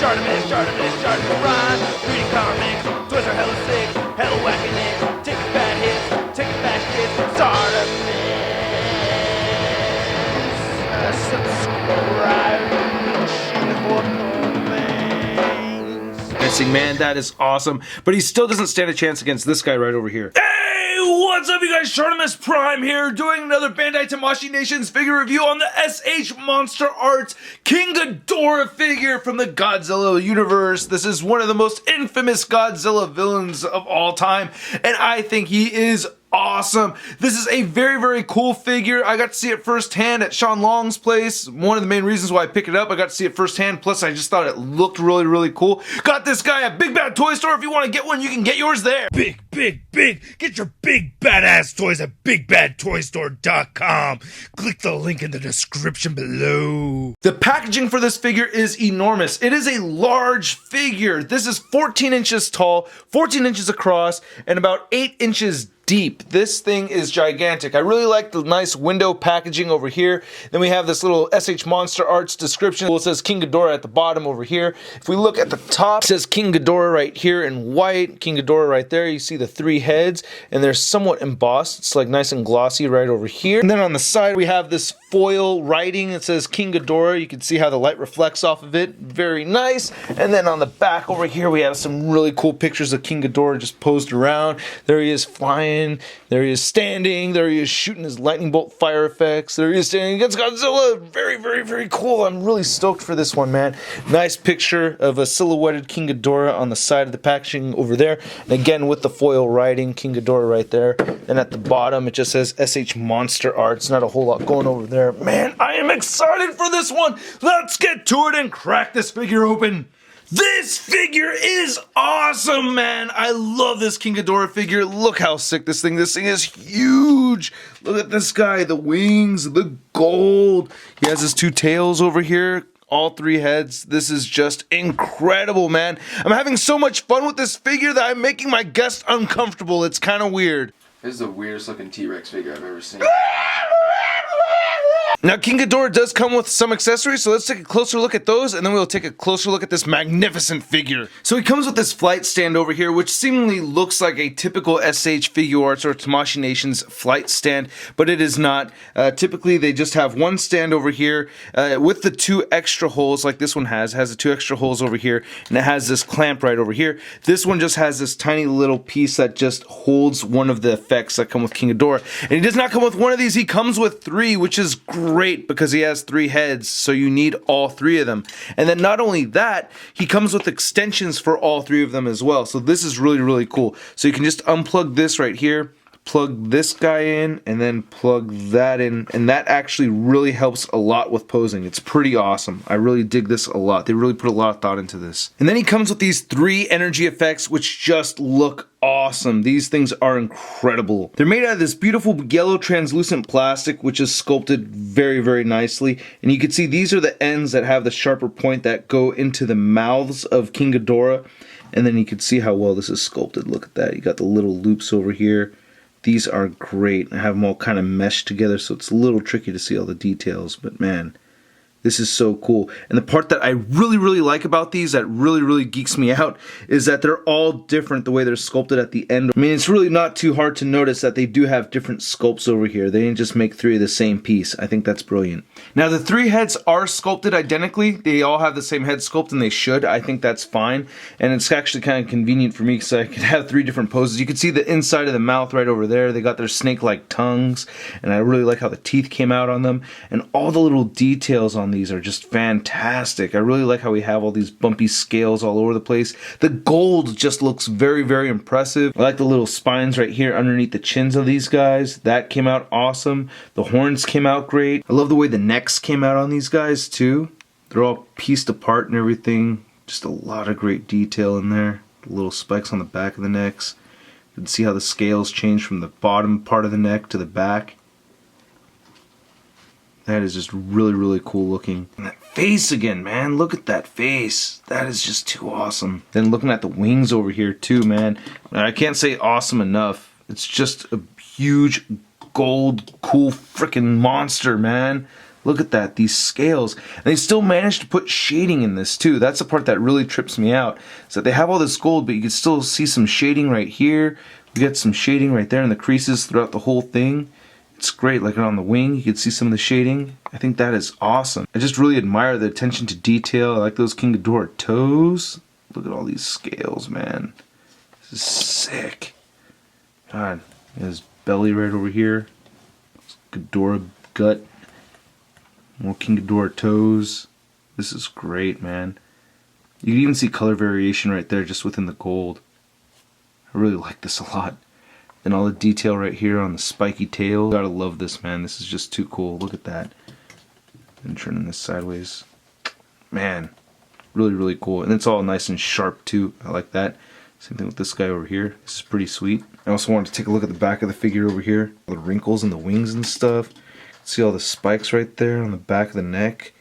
Shartimus, rhyme, reading comics, toys are hella sick, hella whacking it, taking bad hits, taking bad shit, subscribe, Missing man, that is awesome, but he still doesn't stand a chance against this guy right over here. Hey, what's up you guys, Shartimus Prime here, doing another Bandai Tamashii Nations figure review on the SH MonsterArts King Ghidorah figure from the Godzilla universe. This is one of the most infamous Godzilla villains of all time, and I think he is awesome. This is a very, very cool figure. I got to see it firsthand at Sean Long's place. One of the main reasons why I picked it up, I got to see it firsthand. Plus, I just thought it looked really, really cool. Got this guy at Big Bad Toy Store. If you want to get one, you can get yours there. Big. Get your big badass toys at bigbadtoystore.com. Click the link in the description below. The packaging for this figure is enormous. It is a large figure. This is 14 inches tall, 14 inches across, and about 8 inches deep. This thing is gigantic. I really like the nice window packaging over here. Then we have this little SH MonsterArts description. It says King Ghidorah at the bottom over here. If we look at the top, it says King Ghidorah right here in white. King Ghidorah right there. You see the 3 heads, and they're somewhat embossed. It's like nice and glossy right over here. And then on the side, we have this foil writing. It says King Ghidorah. You can see how the light reflects off of it. Very nice. And then on the back over here, we have some really cool pictures of King Ghidorah just posed around. There he is flying. There he is standing. There he is shooting his lightning bolt fire effects. There he is standing against Godzilla. Very, very cool. I'm really stoked for this one, man. Nice picture of a silhouetted King Ghidorah on the side of the packaging over there. And again, with the foil writing, King Ghidorah right there. And at the bottom, it just says SH MonsterArts. Not a whole lot going over there. Man, I am excited for this one. Let's get to it and crack this figure open. This figure is awesome, man. I love this King Ghidorah figure. Look how sick this thing is huge. Look at this guy, the wings, the gold. He has his 2 tails over here, all 3 heads. This is just incredible, man. I'm having so much fun with this figure that I'm making my guests uncomfortable. It's kind of weird. This is the weirdest looking T-Rex figure I've ever seen. Now, King Ghidorah does come with some accessories, so let's take a closer look at those, and then we'll take a closer look at this magnificent figure. So he comes with this flight stand over here, which seemingly looks like a typical SH Figuarts or Tamashii Nations flight stand, but it is not. Typically, they just have one stand over here with the 2 extra holes, like this one has. It has the 2 extra holes over here, and it has this clamp right over here. This one just has this tiny little piece that just holds one of the effects that come with King Ghidorah. And he does not come with one of these, he comes with 3, which is great because he has 3 heads, so you need all 3 of them. And then not only that, he comes with extensions for all 3 of them as well. So this is really cool. So you can just unplug this right here, plug this guy in, and then plug that in, and that actually really helps a lot with posing. It's pretty awesome. I really dig this a lot. They really put a lot of thought into this. And then he comes with these 3 energy effects which just look awesome. These things are incredible. They're made out of this beautiful yellow translucent plastic which is sculpted very nicely, and you can see these are the ends that have the sharper point that go into the mouths of King Ghidorah, and then you can see how well this is sculpted. Look at that. You got the little loops over here. These are great. I have them all kind of meshed together, so it's a little tricky to see all the details, but man, this is so cool. And the part that I really like about these that really geeks me out is that they're all different the way they're sculpted at the end. I mean, it's really not too hard to notice that they do have different sculpts over here. They didn't just make 3 of the same piece. I think that's brilliant. Now, the 3 heads are sculpted identically. They all have the same head sculpt, and they should. I think that's fine. And it's actually kind of convenient for me because I could have 3 different poses. You can see the inside of the mouth right over there. They got their snake-like tongues, and I really like how the teeth came out on them. And all the little details on these are just fantastic. I really like how we have all these bumpy scales all over the place. The gold just looks very impressive. I like the little spines right here underneath the chins of these guys. That came out awesome. The horns came out great. I love the way the necks came out on these guys too. They're all pieced apart and everything. Just a lot of great detail in there. The little spikes on the back of the necks. You can see how the scales change from the bottom part of the neck to the back. That is just really cool looking. And that face again, man. Look at that face. That is just too awesome. Then looking at the wings over here too, man. I can't say awesome enough. It's just a huge gold cool freaking monster, man. Look at that, these scales. And they still managed to put shading in this too. That's the part that really trips me out. Is that they have all this gold, but you can still see some shading right here. You get some shading right there in the creases throughout the whole thing. It's great, like on the wing, you can see some of the shading. I think that is awesome. I just really admire the attention to detail. I like those King Ghidorah toes. Look at all these scales, man. This is sick. God, his belly right over here. Ghidorah gut. More King Ghidorah toes. This is great, man. You can even see color variation right there just within the gold. I really like this a lot. And all the detail right here on the spiky tail. Gotta love this, man. This is just too cool. Look at that. And turning this sideways. Man, really, really cool. And it's all nice and sharp too. I like that. Same thing with this guy over here. This is pretty sweet. I also wanted to take a look at the back of the figure over here. All the wrinkles and the wings and stuff. See all the spikes right there on the back of the neck.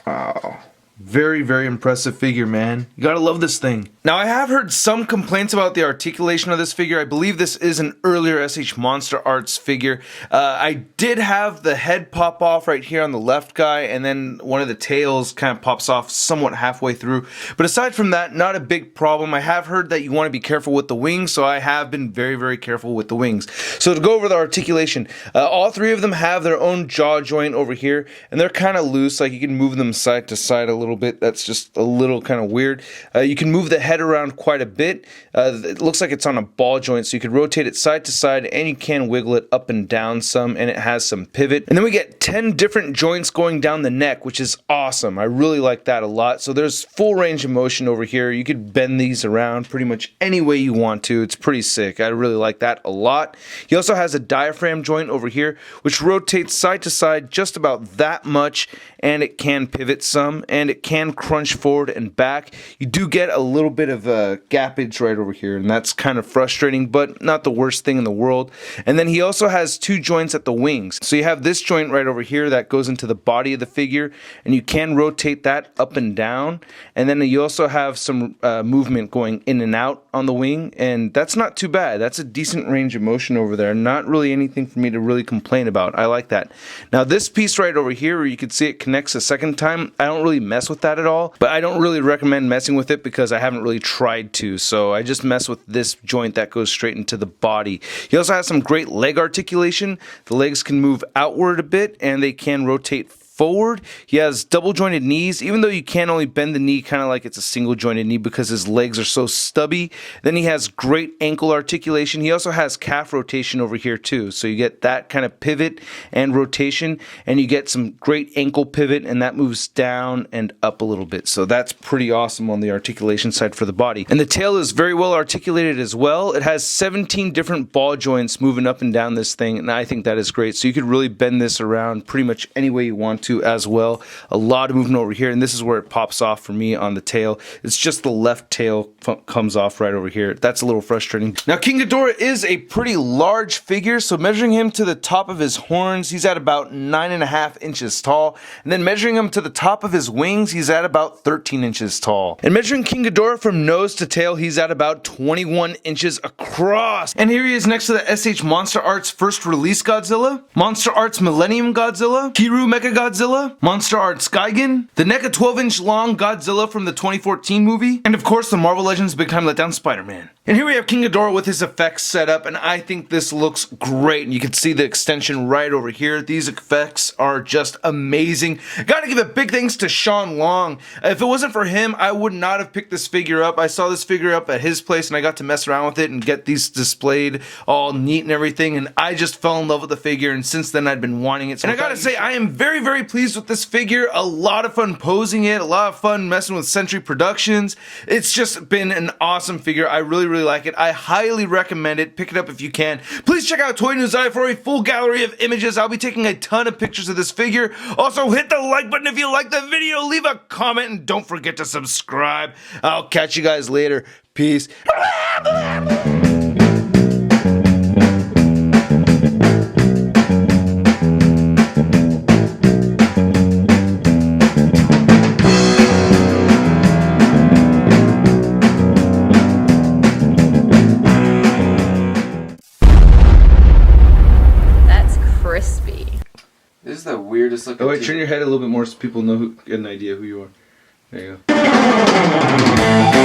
Wow. Very, very impressive figure, man. You gotta love this thing. Now, I have heard some complaints about the articulation of this figure. I believe this is an earlier SH MonsterArts figure. I did have the head pop off right here on the left guy, and then one of the tails kind of pops off somewhat halfway through. But aside from that, not a big problem. I have heard that you want to be careful with the wings, so I have been very, very careful with the wings. So to go over the articulation, all three of them have their own jaw joint over here, and they're kind of loose, like you can move them side to side a little bit. That's just a little kind of weird. You can move the head around quite a bit. It looks like it's on a ball joint, so you can rotate it side to side, and you can wiggle it up and down some, and it has some pivot. And then we get 10 different joints going down the neck, which is awesome. I really like that a lot. So there's full range of motion over here. You could bend these around pretty much any way you want to. It's pretty sick. I really like that a lot. He also has a diaphragm joint over here, which rotates side to side just about that much, and it can pivot some, and it can crunch forward and back. You do get a little bit of gappage right over here, and that's kind of frustrating, but not the worst thing in the world. And then he also has two joints at the wings. So you have this joint right over here that goes into the body of the figure, and you can rotate that up and down. And then you also have some movement going in and out on the wing, and that's not too bad. That's a decent range of motion over there. Not really anything for me to really complain about. I like that. Now this piece right over here, where you can see it connects a second time, I don't really mess with that at all, but I don't really recommend messing with it because I haven't really tried to, so I just mess with this joint that goes straight into the body. He also has some great leg articulation. The legs can move outward a bit, and they can rotate forward. He has double jointed knees, even though you can only bend the knee kind of like it's a single jointed knee because his legs are so stubby. Then he has great ankle articulation. He also has calf rotation over here too, so you get that kind of pivot and rotation, and you get some great ankle pivot, and that moves down and up a little bit. So that's pretty awesome on the articulation side for the body. And the tail is very well articulated as well. It has 17 different ball joints moving up and down this thing, and I think that is great. So you could really bend this around pretty much any way you want to as well. A lot of movement over here, and this is where it pops off for me on the tail. It's just the left tail comes off right over here. That's a little frustrating. Now King Ghidorah is a pretty large figure, so measuring him to the top of his horns, he's at about 9.5 inches tall, and then measuring him to the top of his wings, he's at about 13 inches tall. And measuring King Ghidorah from nose to tail, he's at about 21 inches across. And here he is next to the SH MonsterArts first release Godzilla, MonsterArts Millennium Godzilla, Kiru Mecha Godzilla, MonsterArts Gigan, the NECA 12-inch long Godzilla from the 2014 movie, and of course the Marvel Legends Big Time Letdown Spider-Man. And here we have King Ghidorah with his effects set up, and I think this looks great. And you can see the extension right over here. These effects are just amazing. Gotta give a big thanks to Sean Long. If it wasn't for him, I would not have picked this figure up. I saw this figure up at his place, and I got to mess around with it and get these displayed all neat and everything, and I just fell in love with the figure, and since then I've been wanting it. So and I gotta say, I am very, very pleased with this figure. A lot of fun posing it, a lot of fun messing with Century Productions. It's just been an awesome figure. I really like it. I highly recommend it. Pick it up if you can. Please check out Toy News Eye for a full gallery of images. I'll be taking a ton of pictures of this figure. Also, hit the like button if you like the video. Leave a comment and don't forget to subscribe. I'll catch you guys later. Peace. This is the weirdest looking. Oh wait, turn your head a little bit more so people know get an idea who you are. There you go.